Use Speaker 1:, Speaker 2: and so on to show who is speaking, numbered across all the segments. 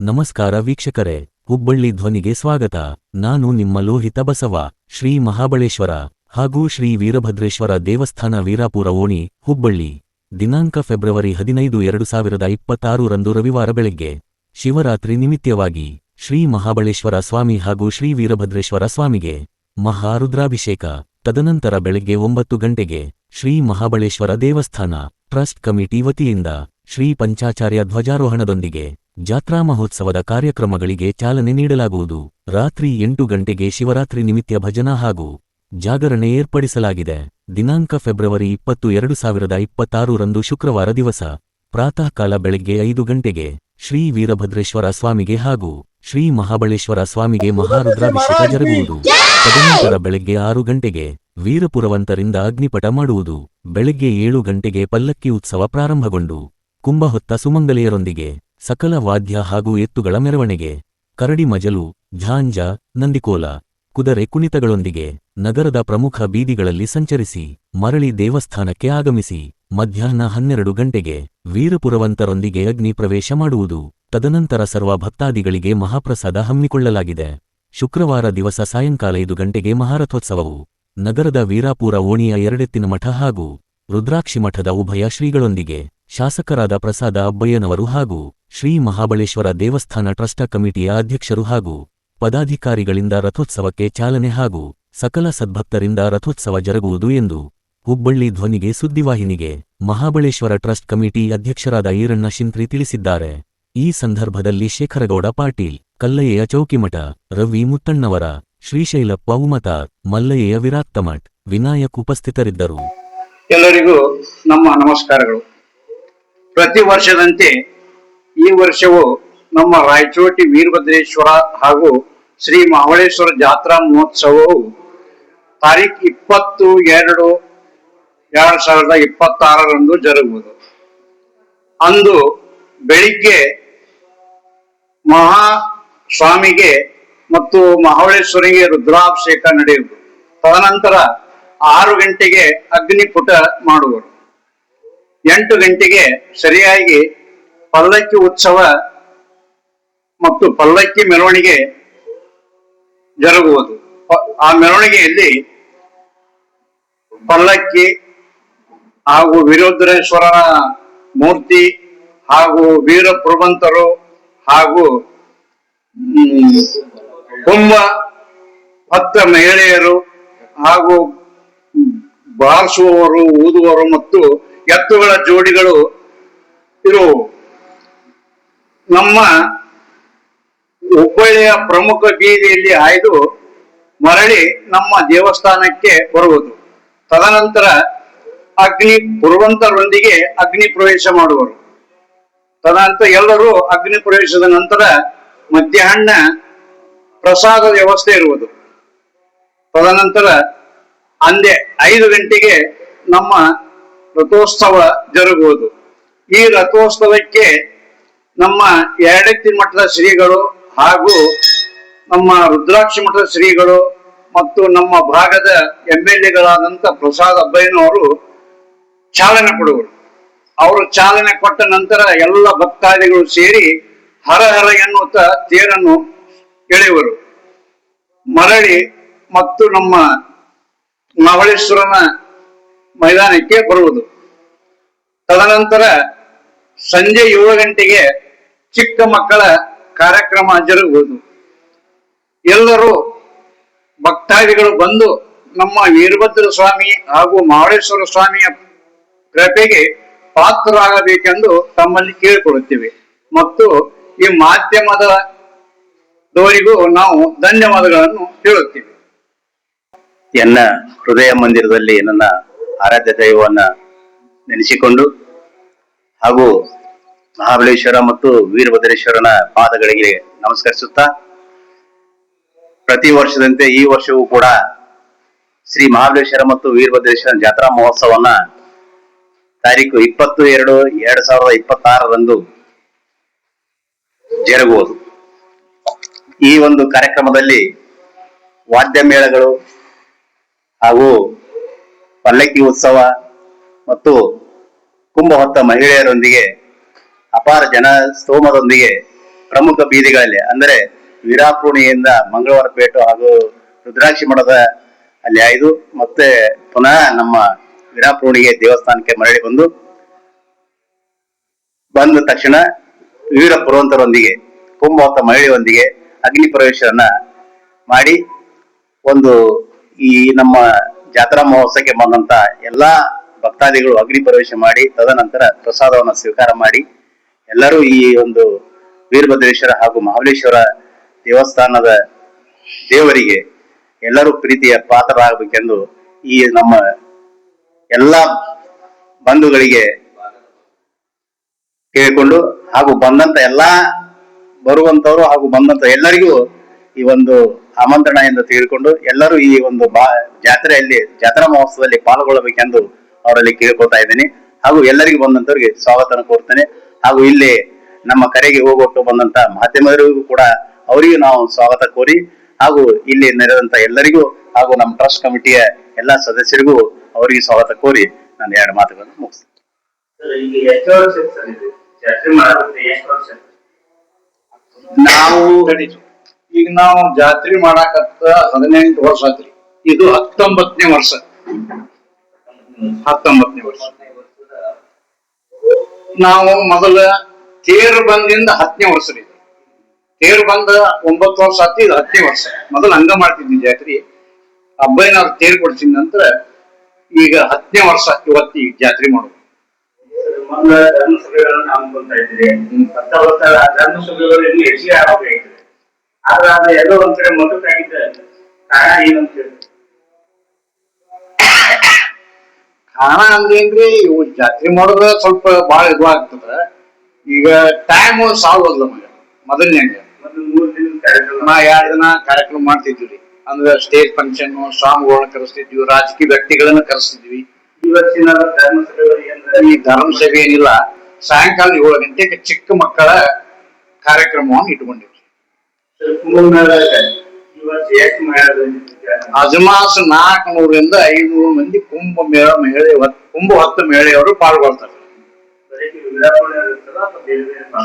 Speaker 1: ನಮಸ್ಕಾರ ವೀಕ್ಷಕರೇ, ಹುಬ್ಬಳ್ಳಿ ಧ್ವನಿಗೆ ಸ್ವಾಗತ. ನಾನು ನಿಮ್ಮ ಲೋಹಿತ ಬಸವ. ಶ್ರೀ ಮಹಾಬಳೇಶ್ವರ ಹಾಗೂ ಶ್ರೀ ವೀರಭದ್ರೇಶ್ವರ ದೇವಸ್ಥಾನ ವೀರಾಪುರ ಓಣಿ, ಹುಬ್ಬಳ್ಳಿ. ದಿನಾಂಕ ಫೆಬ್ರವರಿ 15, 2026 ರಂದು ರವಿವಾರ ಬೆಳಗ್ಗೆ ಶಿವರಾತ್ರಿ ನಿಮಿತ್ತವಾಗಿ ಶ್ರೀ ಮಹಾಬಳೇಶ್ವರ ಸ್ವಾಮಿ ಹಾಗೂ ಶ್ರೀ ವೀರಭದ್ರೇಶ್ವರ ಸ್ವಾಮಿಗೆ ಮಹಾರುದ್ರಾಭಿಷೇಕ. ತದನಂತರ ಬೆಳಗ್ಗೆ 9 ಗಂಟೆಗೆ ಶ್ರೀ ಮಹಾಬಳೇಶ್ವರ ದೇವಸ್ಥಾನ ಟ್ರಸ್ಟ್ ಕಮಿಟಿ ವತಿಯಿಂದ ಶ್ರೀ ಪಂಚಾಚಾರ್ಯ ಧ್ವಜಾರೋಹಣದೊಂದಿಗೆ ಜಾತ್ರಾ ಮಹೋತ್ಸವದ ಕಾರ್ಯಕ್ರಮಗಳಿಗೆ ಚಾಲನೆ ನೀಡಲಾಗುವುದು. ರಾತ್ರಿ 8 ಗಂಟೆಗೆ ಶಿವರಾತ್ರಿ ನಿಮಿತ್ತ ಭಜನಾ ಹಾಗೂ ಜಾಗರಣೆ ಏರ್ಪಡಿಸಲಾಗಿದೆ. ದಿನಾಂಕ ಫೆಬ್ರವರಿ 20, 2026 ರಂದು ಶುಕ್ರವಾರ ದಿವಸ ಪ್ರಾತಃ ಕಾಲ ಬೆಳಗ್ಗೆ 5 ಗಂಟೆಗೆ ಶ್ರೀ ವೀರಭದ್ರೇಶ್ವರ ಸ್ವಾಮಿಗೆ ಹಾಗೂ ಶ್ರೀ ಮಹಾಬಳೇಶ್ವರ ಸ್ವಾಮಿಗೆ ಮಹಾರುದ್ರಾಭಿಷೇಕ ಜರುಗುವುದು. ತದನಂತರ ಬೆಳಗ್ಗೆ 6 ಗಂಟೆಗೆ ವೀರಪುರವಂತರಿಂದ ಅಗ್ನಿಪಟ ಮಾಡುವುದು. ಬೆಳಗ್ಗೆ 7 ಗಂಟೆಗೆ ಪಲ್ಲಕ್ಕಿ ಉತ್ಸವ ಪ್ರಾರಂಭಗೊಂಡು ಕುಂಭಹೊತ್ತ ಸುಮಂಗಲೆಯರೊಂದಿಗೆ ಸಕಲ ವಾದ್ಯ ಹಾಗೂ ಎತ್ತುಗಳ ಮೆರವಣಿಗೆ, ಕರಡಿ ಮಜಲು, ಝಾಂಜ, ನಂದಿಕೋಲ, ಕುದರೆ ಕುಣಿತಗಳೊಂದಿಗೆ ನಗರದ ಪ್ರಮುಖ ಬೀದಿಗಳಲ್ಲಿ ಸಂಚರಿಸಿ ಮರಳಿ ದೇವಸ್ಥಾನಕ್ಕೆ ಆಗಮಿಸಿ ಮಧ್ಯಾಹ್ನ 12 ಗಂಟೆಗೆ ವೀರಪುರವಂತರೊಂದಿಗೆ ಅಗ್ನಿ ಪ್ರವೇಶ ಮಾಡುವುದು. ತದನಂತರ ಸರ್ವ ಭಕ್ತಾದಿಗಳಿಗೆ ಮಹಾಪ್ರಸಾದ ಹಮ್ಮಿಕೊಳ್ಳಲಾಗಿದೆ. ಶುಕ್ರವಾರ ದಿವಸ ಸಾಯಂಕಾಲ 5 ಗಂಟೆಗೆ ಮಹಾರಥೋತ್ಸವವು ನಗರದ ವೀರಾಪುರ ಓಣಿಯ ಎರಡೆತ್ತಿನ ಮಠ ಹಾಗೂ ರುದ್ರಾಕ್ಷಿ ಮಠದ ಉಭಯ ಶ್ರೀಗಳೊಂದಿಗೆ ಶಾಸಕರಾದ ಪ್ರಸಾದ ಅಬ್ಬಯ್ಯನವರು ಹಾಗೂ ಶ್ರೀ ಮಹಾಬಳೇಶ್ವರ ದೇವಸ್ಥಾನ ಟ್ರಸ್ಟ್ ಕಮಿಟಿಯ ಅಧ್ಯಕ್ಷರು ಹಾಗೂ ಪದಾಧಿಕಾರಿಗಳಿಂದ ರಥೋತ್ಸವಕ್ಕೆ ಚಾಲನೆ ಹಾಗೂ ಸಕಲ ಸದ್ಭಕ್ತರಿಂದ ರಥೋತ್ಸವ ಜರುಗುವುದು ಎಂದು ಹುಬ್ಬಳ್ಳಿ ಧ್ವನಿಗೆ ಸುದ್ದಿವಾಹಿನಿಗೆ ಮಹಾಬಳೇಶ್ವರ ಟ್ರಸ್ಟ್ ಕಮಿಟಿ ಅಧ್ಯಕ್ಷರಾದ ಈರಣ್ಣ ಶಿಂತ್ರಿ ತಿಳಿಸಿದ್ದಾರೆ. ಈ ಸಂದರ್ಭದಲ್ಲಿ ಶೇಖರಗೌಡ ಪಾಟೀಲ್, ಕಲ್ಲಯ್ಯ ಚೌಕಿಮಠ, ರವಿ ಮುತ್ತಣ್ಣವರ, ಶ್ರೀಶೈಲಪ್ಪ ಉಮತಾರ್, ಮಲ್ಲಯ್ಯ ವಿರಾತ್ತಮಠ್, ವಿನಾಯಕ್ ಉಪಸ್ಥಿತರಿದ್ದರು.
Speaker 2: ಎಲ್ಲರಿಗೂ ನಮ್ಮ ನಮಸ್ಕಾರಗಳು. ಪ್ರತಿ ವರ್ಷದಂತೆ ಈ ವರ್ಷವೂ ನಮ್ಮ ರಾಯಚೋಟಿ ವೀರಭದ್ರೇಶ್ವರ ಹಾಗೂ ಶ್ರೀ ಮಹಾಬಳೇಶ್ವರ ಜಾತ್ರಾ ಮಹೋತ್ಸವವು ತಾರೀಖ್ 20, 2, 2026 ರಂದು ಜರುಗುವುದು. ಅಂದು ಬೆಳಿಗ್ಗೆ ಮಹಾಸ್ವಾಮಿಗೆ ಮತ್ತು ಮಹಾಬಳೇಶ್ವರಿಗೆ ರುದ್ರಾಭಿಷೇಕ ನಡೆಯುವುದು. ತದನಂತರ 6 ಗಂಟೆಗೆ ಅಗ್ನಿಪುಟ ಮಾಡುವರು. 8 ಗಂಟೆಗೆ ಸರಿಯಾಗಿ ಪಲ್ಲಕ್ಕಿ ಉತ್ಸವ ಮತ್ತು ಪಲ್ಲಕ್ಕಿ ಮೆರವಣಿಗೆ ಜರುಗುವುದು. ಆ ಮೆರವಣಿಗೆಯಲ್ಲಿ ಪಲ್ಲಕ್ಕಿ ಹಾಗೂ ವೀರಭದ್ರೇಶ್ವರನ ಮೂರ್ತಿ ಹಾಗೂ ವೀರಪುರವಂತರು ಹಾಗೂ ಕುಂಭ ಭಕ್ತ ಮಹಿಳೆಯರು ಹಾಗೂ ಬಾರಿಸುವವರು, ಊದುವರು ಮತ್ತು ಎತ್ತುಗಳ ಜೋಡಿಗಳು ಇರುವವು. ನಮ್ಮ ಹುಬ್ಬಳ್ಳಿಯ ಪ್ರಮುಖ ಬೀದಿಯಲ್ಲಿ ಹಾಯ್ದು ಮರಳಿ ನಮ್ಮ ದೇವಸ್ಥಾನಕ್ಕೆ ಬರುವುದು. ತದನಂತರ ಅಗ್ನಿ ಪುರವಂತರೊಂದಿಗೆ ಅಗ್ನಿ ಪ್ರವೇಶ ಮಾಡುವರು. ತದನಂತರ ಎಲ್ಲರೂ ಅಗ್ನಿ ಪ್ರವೇಶದ ನಂತರ ಮಧ್ಯಾಹ್ನ ಪ್ರಸಾದದ ವ್ಯವಸ್ಥೆ ಇರುವುದು. ತದನಂತರ ಅಂದೇ 5 ಗಂಟೆಗೆ ನಮ್ಮ ರಥೋತ್ಸವ ಜರುಗುವುದು. ಈ ರಥೋತ್ಸವಕ್ಕೆ ನಮ್ಮ ಎರಡೆತ್ತಿ ಮಠದ ಶ್ರೀಗಳು ಹಾಗೂ ನಮ್ಮ ರುದ್ರಾಕ್ಷಿ ಮಠದ ಶ್ರೀಗಳು ಮತ್ತು ನಮ್ಮ ಭಾಗದ MLAಗಳಾದಂಥ ಪ್ರಸಾದ ಅಬ್ಬಯ್ಯನವರು ಚಾಲನೆ ಕೊಡುವರು. ಅವರು ಚಾಲನೆ ಕೊಟ್ಟ ನಂತರ ಎಲ್ಲ ಭಕ್ತಾದಿಗಳು ಸೇರಿ ಹರ ಹರ ಎನ್ನುತ್ತಾ ತೇರನ್ನು ಎಳೆಯುವರು. ಮರಳಿ ಮತ್ತು ನಮ್ಮ ಮಹಾಬಳೇಶ್ವರನ ಮೈದಾನಕ್ಕೆ ಬರುವುದು. ತದನಂತರ ಸಂಜೆ 7 ಗಂಟೆಗೆ ಚಿಕ್ಕ ಮಕ್ಕಳ ಕಾರ್ಯಕ್ರಮ ಜರುಗುವುದು. ಎಲ್ಲರೂ ಭಕ್ತಾದಿಗಳು ಬಂದು ನಮ್ಮ ವೀರಭದ್ರ ಸ್ವಾಮಿ ಹಾಗೂ ಮಹಾಬಳೇಶ್ವರ ಸ್ವಾಮಿಯ ಕೃಪೆಗೆ ಪಾತ್ರರಾಗಬೇಕೆಂದು ತಮ್ಮಲ್ಲಿ ಕೇಳಿಕೊಳ್ಳುತ್ತೇವೆ ಮತ್ತು ಈ ಮಾಧ್ಯಮದವರಿಗೂ ನಾವು ಧನ್ಯವಾದಗಳನ್ನು ಹೇಳುತ್ತೇವೆ.
Speaker 3: ಎನ್ನ ಹೃದಯ ಮಂದಿರದಲ್ಲಿ ನನ್ನ ಆರಾಧ್ಯ ದೈವವನ್ನ ನೆನೆಸಿಕೊಂಡು ಹಾಗೂ ಮಹಾಬಳೇಶ್ವರ ಮತ್ತು ವೀರಭದ್ರೇಶ್ವರನ ಪಾದಗಳಿಗೆ ನಮಸ್ಕರಿಸುತ್ತಾ, ಪ್ರತಿ ವರ್ಷದಂತೆ ಈ ವರ್ಷವೂ ಕೂಡ ಶ್ರೀ ಮಹಾಬಳೇಶ್ವರ ಮತ್ತು ವೀರಭದ್ರೇಶ್ವರ ಜಾತ್ರಾ ಮಹೋತ್ಸವನ ತಾರೀಖು 20, 2, 2026 ರಂದು ಜರುಗುವುದು. ಈ ಒಂದು ಕಾರ್ಯಕ್ರಮದಲ್ಲಿ ವಾದ್ಯ ಮೇಳಗಳು ಹಾಗೂ ಪಲ್ಲಕ್ಕಿ ಉತ್ಸವ ಮತ್ತು ಕುಂಭ ಹೊತ್ತ ಮಹಿಳೆಯರೊಂದಿಗೆ ಅಪಾರ ಜನ ಸ್ತೋಮದೊಂದಿಗೆ ಪ್ರಮುಖ ಬೀದಿಗಳಲ್ಲಿ ಅಂದರೆ ವೀರಾಪುಣಿಯಿಂದ ಮಂಗಳವಾರ ಪೇಟು ಹಾಗೂ ರುದ್ರಾಕ್ಷಿ ಮಠದ ಅಲ್ಲಿ 5 ಮತ್ತೆ ಪುನಃ ನಮ್ಮ ವೀರಾಪುಣಿಗೆ ದೇವಸ್ಥಾನಕ್ಕೆ ಮರಳಿ ಬಂದ ತಕ್ಷಣ ವೀರ ಪುರವಂತರೊಂದಿಗೆ ಕುಂಭವತ್ತ ಮಹಿಳೆಯೊಂದಿಗೆ ಅಗ್ನಿ ಪ್ರವೇಶವನ್ನ ಮಾಡಿ ಒಂದು ಈ ನಮ್ಮ ಜಾತ್ರಾ ಮಹೋತ್ಸವಕ್ಕೆ ಬಂದಂತ ಎಲ್ಲಾ ಭಕ್ತಾದಿಗಳು ಅಗ್ನಿ ಪ್ರವೇಶ ಮಾಡಿ ತದನಂತರ ಪ್ರಸಾದವನ್ನು ಸ್ವೀಕಾರ ಮಾಡಿ ಎಲ್ಲರೂ ಈ ಒಂದು ವೀರಭದ್ರೇಶ್ವರ ಹಾಗೂ ಮಹಾಬಲೇಶ್ವರ ದೇವಸ್ಥಾನದ ದೇವರಿಗೆ ಎಲ್ಲರೂ ಪ್ರೀತಿಯ ಪಾತ್ರರಾಗಬೇಕೆಂದು ಈ ನಮ್ಮ ಎಲ್ಲಾ ಬಂಧುಗಳಿಗೆ ಕೇಳಿಕೊಂಡು ಹಾಗೂ ಬಂದಂತ ಎಲ್ಲಾ ಬರುವಂತವರು ಹಾಗೂ ಬಂದಂತ ಎಲ್ಲರಿಗೂ ಈ ಒಂದು ಆಮಂತ್ರಣ ಎಂದು ತಿಳಿದುಕೊಂಡು ಎಲ್ಲರೂ ಈ ಒಂದು ಜಾತ್ರಾ ಮಹೋತ್ಸವದಲ್ಲಿ ಪಾಲ್ಗೊಳ್ಳಬೇಕೆಂದು ಅವರಲ್ಲಿ ಕೇಳ್ಕೊತಾ ಇದ್ದೀನಿ ಹಾಗೂ ಎಲ್ಲರಿಗೂ ಬಂದಂತವರಿಗೆ ಸ್ವಾಗತ ಕೋರ್ತೇನೆ ಹಾಗೂ ಇಲ್ಲಿ ನಮ್ಮ ಕರೆಗೆ ಹೋಗೊಟ್ಟು ಬಂದಂತ ಮಾಧ್ಯಮದವರಿಗೂ ಕೂಡ ಅವರಿಗೂ ನಾವು ಸ್ವಾಗತ ಕೋರಿ ಹಾಗೂ ಇಲ್ಲಿ ನೆರೆದಂತ ಎಲ್ಲರಿಗೂ ಹಾಗೂ ನಮ್ಮ ಟ್ರಸ್ಟ್ ಕಮಿಟಿಯ ಎಲ್ಲಾ ಸದಸ್ಯರಿಗೂ ಅವರಿಗೆ ಸ್ವಾಗತ ಕೋರಿ ನಾನು 2 ಮಾತುಗಳನ್ನು ಮುಗಿಸ್ತೇನೆ.
Speaker 2: ಈಗ ನಾವು ಜಾತ್ರೆ ಮಾಡಾಕತ್ತ 18 ವರ್ಷ ಆತ್ರಿ. ಇದು 19ನೇ ವರ್ಷ. 19ನೇ ವರ್ಷ ನಾವು ಮೊದಲ ತೇರು ಬಂದಿಂದ 10ನೇ ವರ್ಷ ರೀ. ತೇರು ಬಂದ 9 ವರ್ಷ ಆತಿ, ಇದು 10ನೇ ವರ್ಷ. ಮೊದಲು ಹಂಗ ಮಾಡ್ತಿದ್ವಿ ಜಾತ್ರೆ. ಹಬ್ಬಯ್ಯನವ್ರು ತೇರು ಕೊಡ್ಸಿದ ನಂತರ ಈಗ 10ನೇ ವರ್ಷ ಇವತ್ತು ಈ ಜಾತ್ರೆ ಮಾಡೋದು.
Speaker 4: ಧರ್ಮಸಭೆಗಳನ್ನು ಹಮ್ಮಿಕೊಳ್ತಾ ಇದ್ದೀರಿ. ಧರ್ಮಸಭೆಗಳು ಇನ್ನೂ ಹೆಚ್ಚಿಗೆ ಆಗಬೇಕಾಗಿದೆ. ಆದ್ರೆ ಅದು ಎಲ್ಲೋ ಒಂದ್ ಕಡೆ ಮೊದಲಾಗಿದ್ದ ಕಾರಣ ಏನಂತ ಹೇಳಿ
Speaker 2: ಕಾರಣ ಅಂದ್ರೇನ್ರಿ, ಇವು ಜಾತ್ರೆ ಮಾಡೋದ್ರ ಸ್ವಲ್ಪ ಬಾಳ ಇದು ಆಗ್ತದ. ಈಗ ಟೈಮ್ ಸಾಲ್ವಲ್ಲ ಮೊದಲನೇಂಗ
Speaker 4: 3 ದಿನದ ಕಾರ್ಯಕ್ರಮ
Speaker 2: 2 ದಿನ ಕಾರ್ಯಕ್ರಮ ಮಾಡ್ತಿದ್ವಿ. ಅಂದ್ರೆ ಸ್ಟೇಜ್ ಫಂಕ್ಷನ್, ಸ್ವಾಮಿಗಳನ್ನ ಕರೆಸ್ತಿದ್ವಿ, ರಾಜಕೀಯ ವ್ಯಕ್ತಿಗಳನ್ನ ಕರೆಸ್ತಿದ್ವಿ.
Speaker 4: ಇವತ್ತಿನ ಧರ್ಮಸಭೆಗಳು
Speaker 2: ಈ ಧರ್ಮಸಭೆ ಏನಿಲ್ಲ, ಸಾಯಂಕಾಲ 7 ಗಂಟೆಗೆ ಚಿಕ್ಕ ಮಕ್ಕಳ ಕಾರ್ಯಕ್ರಮವನ್ನು ಇಟ್ಕೊಂಡಿದ್ವಿ. ಅಜಮಾಸ್ 400ರಿಂದ 500 ಮಂದಿ ಕುಂಭ ಹೊತ್ತ ಮಹಿಳೆಯವರು ಪಾಲ್ಗೊಳ್ತಾರೆ.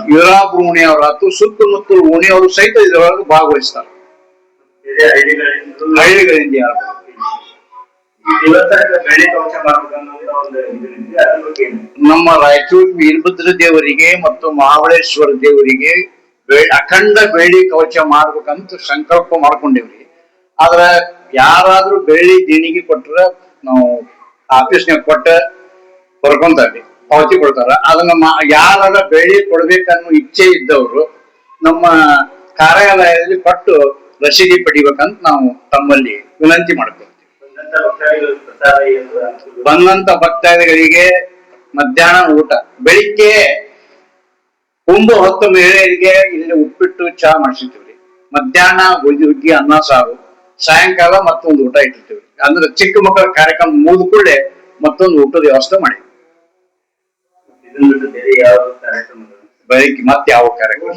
Speaker 2: ವೀರಾಪುರ ಓಣಿಯವರಾತು ಸುತ್ತಮುತ್ತಲು ಓಣಿಯವರು ಸಹಿತ ಇದರೊಳಗೆ ಭಾಗವಹಿಸ್ತಾರೆ. ಹಳ್ಳಿಗಳಿಂದ ಯಾರು ನಮ್ಮ ರಾಯಚೂರು ವೀರಭದ್ರ ದೇವರಿಗೆ ಮತ್ತು ಮಹಾಬಲೇಶ್ವರ ದೇವರಿಗೆ ಅಖಂಡ ಬೆಳ್ಳಿ ಕವಚ ಮಾಡ್ಬೇಕಂತ ಸಂಕಲ್ಪ ಮಾಡ್ಕೊಂಡಿವ್ರಿ. ಆದ್ರ ಯಾರಾದ್ರೂ ಬೆಳ್ಳಿ ದೇಣಿಗೆ ಕೊಟ್ರ ನಾವು ಆಫೀಸ್ನಾಗ ಕೊಟ್ಟ ಬರ್ಕೊಂತಾರ್ರಿ, ಪಾವತಿ ಕೊಡ್ತಾರ. ಅದನ್ನ ಯಾರ ಬೆಳ್ಳಿ ಕೊಡ್ಬೇಕನ್ನೋ ಇಚ್ಛೆ ಇದ್ದವರು ನಮ್ಮ ಕಾರ್ಯಾಲಯದಲ್ಲಿ ಕೊಟ್ಟು ರಸೀದಿ ಪಡಿಬೇಕಂತ ನಾವು ತಮ್ಮಲ್ಲಿ ವಿನಂತಿ ಮಾಡ್ಕೊಳ್ತೀವಿ. ಬಂದಂತ ಭಕ್ತಾದಿಗಳಿಗೆ ಮಧ್ಯಾಹ್ನ ಊಟ, ಬೆಳಿಗ್ಗೆ ಕುಂಭ ಹೊತ್ತು ಮಹಿಳೆಯರಿಗೆ ಇಲ್ಲಿ ಉಪ್ಪಿಟ್ಟು ಚಹಾ ಮಾಡಿಸಿರ್ತೀವ್ರಿ. ಮಧ್ಯಾಹ್ನ ಹುಗ್ಗಿ ಅನ್ನ ಸಾರು, ಸಾಯಂಕಾಲ ಮತ್ತೊಂದು ಊಟ ಇಟ್ಟಿರ್ತೀವಿ. ಅಂದ್ರೆ ಚಿಕ್ಕ ಮಕ್ಕಳ ಕಾರ್ಯಕ್ರಮ ಮುಗಿದ ಕೂಡಲೇ ಮತ್ತೊಂದು ಊಟದ ವ್ಯವಸ್ಥೆ ಮಾಡಿ. ಬೆಳಿಗ್ಗೆ ಮತ್ತೆ ಯಾವ ಕಾರ್ಯಕ್ರಮ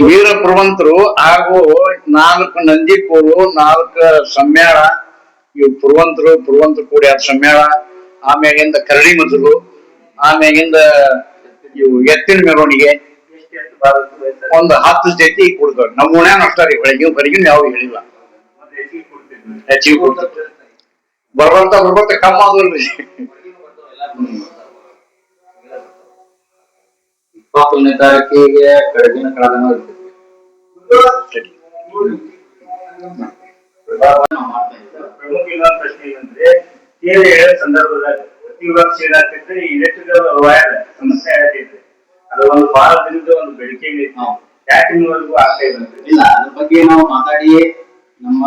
Speaker 2: ವೀರ ಪುರವಂತರು ಹಾಗೂ 4 ನಂದಿ ಕೋಲು, 4 ಸಮ್ಮೇಳ, ಇವು ಪುರವಂತರು ಕೂಡಿ 2 ಸಮ್ಮೇಳ, ಆಮ್ಯಾಗಿಂದ ಕರಡಿ ಮಜಲು, ಆಮ್ಯಾಗಿಂದ ಇವು ಎತ್ತಿನ ಮೆರವಣಿಗೆ ಒಂದು 10 ಜೊತೆ ಕೊಡ್ತಾರೆ. ನಮ್ಮ ಓಣ್ಯಾನ ಅಷ್ಟ ರೀ, ಹೊರಗಿನ ಯಾವ ಹೇಳಿಲ್ಲ. ಹೆಚ್ಚಿಗೆ ಕೊಡ್ತಾರೆ. ಬರ್ಬರ್ತಾ ಕಮ್ಮ ಆದ್ವಲ್ರಿ.
Speaker 4: 21ನೇ ತಾರೀಕಿಗೆ ಬೆಳಗಿನ ಕಾಲನ ಪ್ರಮುಖ ಇನ್ನೊಂದು ಪ್ರಶ್ನೆ ಏನಂದ್ರೆ, ತೇರು ಹೇಳೋ ಸಂದರ್ಭದಾಗ ಪ್ರತಿ ವರ್ಷ ಏನಾಗ್ತೈತೆ, ಇಲೆಕ್ಟ್ರಿಕಲ್ ವೈರ್ ಸಮಸ್ಯೆ ಆಗತೈತೆ. ಅದು ಒಂದು ಬಹಳ ದಿನದ ಒಂದು ಬೇಡಿಕೆ ಐತಿ. ಯಾಕೆ ಇನ್ನೂವರೆಗೂ ಆಗ್ತಾ ಇಲ್ಲ? ಅದ್ರ ಬಗ್ಗೆ ನಾವು ಮಾತಾಡಿ ನಮ್ಮ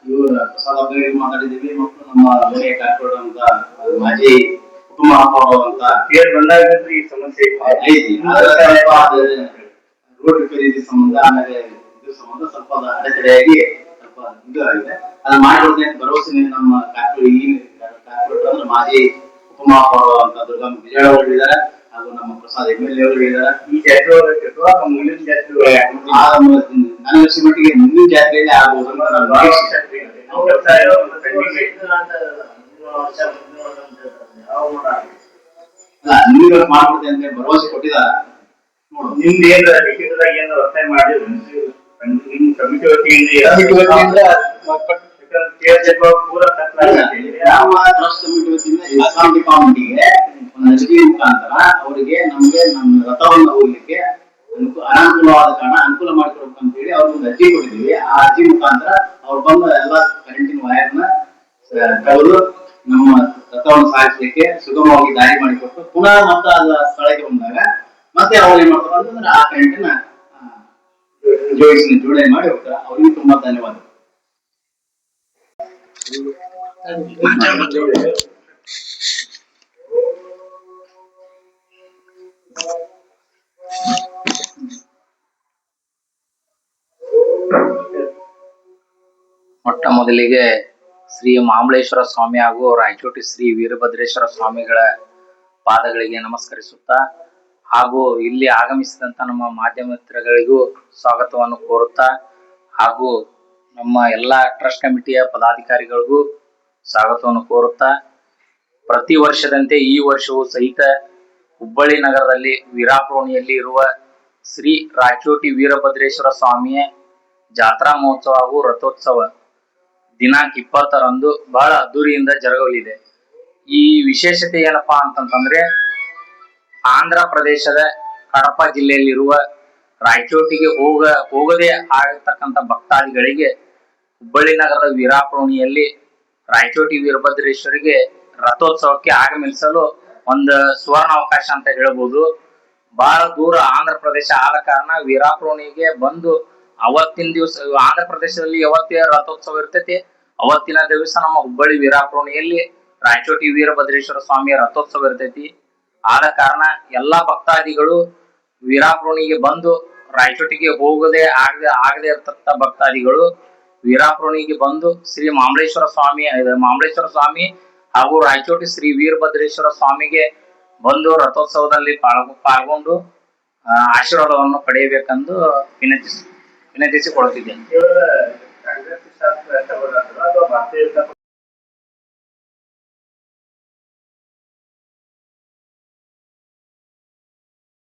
Speaker 4: ಇವರು ಪ್ರಸಾದ್ ಅವ್ರಿಗೆ ಮಾತಾಡಿದೀವಿ ಮತ್ತು ನಮ್ಮ ಕಾರ್ಪೊರೇಟ್ ಅಂತ ಮಾಜಿ ಉಪಮಹಾಪೌರ ತೇರು ಬಂದಾಗ ಈ ಸಮಸ್ಯೆ ಐತಿ. ರೋಡ್ ರಿಪೇರಿ ಸಂಬಂಧ ಆಮೇಲೆ ಇದ್ರ ಸಂಬಂಧ ಸ್ವಲ್ಪ ಅಡೆತಡೆಯಾಗಿ ಸ್ವಲ್ಪ ಇದು ಆಗಿದೆ. ಅದನ್ನ ಮಾಡಿಕೊಡ್ತೀನಿ ಅಂತ ಭರವಸೆ ನಮ್ಮ ಕಾರ್ಪೊರೇಟರ್ ಅಂದ್ರೆ ಮಾಜಿ ಉಪಮಹಾಪೌರ ಅಂತ ದುರ್ಗಮ್ಮ ವಿಜಯ ಅವರು ಹೇಳಿದ್ದಾರೆ ಹಾಗೂ ನಮ್ಮ ಪ್ರಸಾದ್ MLA ಅವರು ಹೇಳಿದ್ದಾರೆ. ಈ ಜಾತ್ರೆ ಮುಂದಿನ ಜಾತ್ರೆ ನನ್ನ ಮಟ್ಟಿಗೆ ಮುಂದಿನ ಜಾತ್ರೆಯಲ್ಲಿ ಆಗ್ಬೋದು ಅಂತ ನಾನು
Speaker 3: ನೀರು ಮಾಡ್ಬಿಡುತ್ತೆ ಅಂತ ಹೇಳಿ ಭರವಸೆ ಕೊಟ್ಟಿದ್ದಾರೆ.
Speaker 4: ನಿಮ್ದು ಏನ್ ಲಿಖಿತದಾಗ ಏನು ಒತ್ತಾಯ ಮಾಡಿದ್ರು ನಿಮ್ ಕಮಿಟಿ ವತಿಯಿಂದ ಪೂರ
Speaker 3: ಯಾವ ಟ್ರಸ್ಟ್ ಕಮಿಟಿ ವತಿಯಿಂದ ಇಸ್ಕಾನ್ ಡಿಪಾರ್ಟ್ಮೆಂಟ್ಗೆ ಒಂದು ಅರ್ಜಿ ಮುಖಾಂತರ ಅವರಿಗೆ ನಮ್ಗೆ ನಮ್ಮ ರಥವನ್ನು ಹೋಗ್ಲಿಕ್ಕೆ ಅನಾನುಕೂಲವಾದ ಕಾರಣ ಅನುಕೂಲ ಮಾಡಿಕೊಡ್ಬೇಕು ಅಂತ ಹೇಳಿ ಅವ್ರಿಗೆ ಅರ್ಜಿ ಕೊಟ್ಟಿದ್ದೀವಿ. ಆ ಅರ್ಜಿ ಮುಖಾಂತರ ಅವ್ರು ಬಂದು ಎಲ್ಲಾ ಕರೆಂಟಿನ ವೈರ್ನ ತೆಗೆದು ನಮ್ಮ ರಥವನ್ನು ಸಾಗಿಸಲಿಕ್ಕೆ ಸುಗಮವಾಗಿ ದಾರಿ ಮಾಡಿಕೊಟ್ಟು ಪುನಃ ಮತ್ತೆ ಅದ ಸ್ಥಳಕ್ಕೆ ಬಂದಾಗ ಮತ್ತೆ ಅವ್ರು ಏನ್ ಮಾಡ್ತಾರೆ ಅಂತಂದ್ರೆ ಆ ಕರೆಂಟಿನ ಜೋಡಣೆ ಮಾಡಿ ಹೋಗ್ತಾರೆ. ಅವ್ರಿಗೆ ತುಂಬಾ ಧನ್ಯವಾದ.
Speaker 5: ಮೊಟ್ಟ ಮೊದಲಿಗೆ ಶ್ರೀ ಮಹಾಬಳೇಶ್ವರ ಸ್ವಾಮಿ ಹಾಗೂ ರಾಯಚೋಟಿ ಶ್ರೀ ವೀರಭದ್ರೇಶ್ವರ ಸ್ವಾಮಿಗಳ ಪಾದಗಳಿಗೆ ನಮಸ್ಕರಿಸುತ್ತಾ ಹಾಗೂ ಇಲ್ಲಿ ಆಗಮಿಸಿದಂತ ನಮ್ಮ ಮಾಧ್ಯಮ ಮಿತ್ರಗಳಿಗೂ ಸ್ವಾಗತವನ್ನು ಕೋರುತ್ತಾ ಹಾಗೂ ನಮ್ಮ ಎಲ್ಲಾ ಟ್ರಸ್ಟ್ ಕಮಿಟಿಯ ಪದಾಧಿಕಾರಿಗಳಿಗೂ ಸ್ವಾಗತವನ್ನು ಕೋರುತ್ತಾ ಪ್ರತಿ ವರ್ಷದಂತೆ ಈ ವರ್ಷವೂ ಸಹಿತ ಹುಬ್ಬಳ್ಳಿ ನಗರದಲ್ಲಿ ವೀರಾಪುರೋಣಿಯಲ್ಲಿ ಇರುವ ಶ್ರೀ ರಾಯಚೋಟಿ ವೀರಭದ್ರೇಶ್ವರ ಸ್ವಾಮಿಯ ಜಾತ್ರಾ ಮಹೋತ್ಸವ ಹಾಗೂ ರಥೋತ್ಸವ ದಿನಾಂಕ 20ರಂದು ಬಹಳ ಅದ್ದೂರಿಯಿಂದ ಜರುಗಲಿದೆ. ಈ ವಿಶೇಷತೆ ಏನಪ್ಪಾ ಅಂತಂತಂದ್ರೆ ಆಂಧ್ರ ಪ್ರದೇಶದ ಕಡಪ ಜಿಲ್ಲೆಯಲ್ಲಿರುವ ರಾಯಚೋಟಿಗೆ ಹೋಗದೆ ಆಗಿರ್ತಕ್ಕಂಥ ಭಕ್ತಾದಿಗಳಿಗೆ ಹುಬ್ಬಳ್ಳಿ ನಗರದ ವೀರಾಪುರೋಣಿಯಲ್ಲಿ ರಾಯಚೋಟಿ ವೀರಭದ್ರೇಶ್ವರಿಗೆ ರಥೋತ್ಸವಕ್ಕೆ ಆಗಮಿಸಲು ಒಂದು ಸುವರ್ಣ ಅವಕಾಶ ಅಂತ ಹೇಳ್ಬೋದು. ಬಹಳ ದೂರ ಆಂಧ್ರ ಪ್ರದೇಶ ಆದ ಕಾರಣ ವೀರಾಪುರೋಣಿಗೆ ಬಂದು ಅವತ್ತಿನ ದಿವಸ ಆಂಧ್ರ ಪ್ರದೇಶದಲ್ಲಿ ಯಾವತ್ತೇ ರಥೋತ್ಸವ ಇರ್ತೈತಿ ಅವತ್ತಿನ ದಿವಸ ನಮ್ಮ ಹುಬ್ಬಳ್ಳಿ ವೀರಾಪುರೋಣಿಯಲ್ಲಿ ರಾಯಚೋಟಿ ವೀರಭದ್ರೇಶ್ವರ ಸ್ವಾಮಿಯ ರಥೋತ್ಸವ ಇರ್ತೈತಿ. ಆದ ಕಾರಣ ಎಲ್ಲಾ ಭಕ್ತಾದಿಗಳು ವೀರಾಪುರೋಣಿಗೆ ಬಂದು ರಾಯಚೋಟಿಗೆ ಆಗದೆ ಇರ್ತಕ್ಕ ಭಕ್ತಾದಿಗಳು ವೀರಾಪುರೋಣಿಗೆ ಬಂದು ಶ್ರೀ ಮಹಾಬಳೇಶ್ವರ ಸ್ವಾಮಿ ಹಾಗೂ ರಾಯಚೋಟಿ ಶ್ರೀ ವೀರಭದ್ರೇಶ್ವರ ಸ್ವಾಮಿಗೆ ಬಂದು ರಥೋತ್ಸವದಲ್ಲಿ ಪಾಲ್ಗೊಂಡು ಆಶೀರ್ವಾದವನ್ನು ಪಡೆಯಬೇಕೆಂದು ವಿನಂತಿಸಿಕೊಳ್ಳುತ್ತಿದ್ದೇನೆ.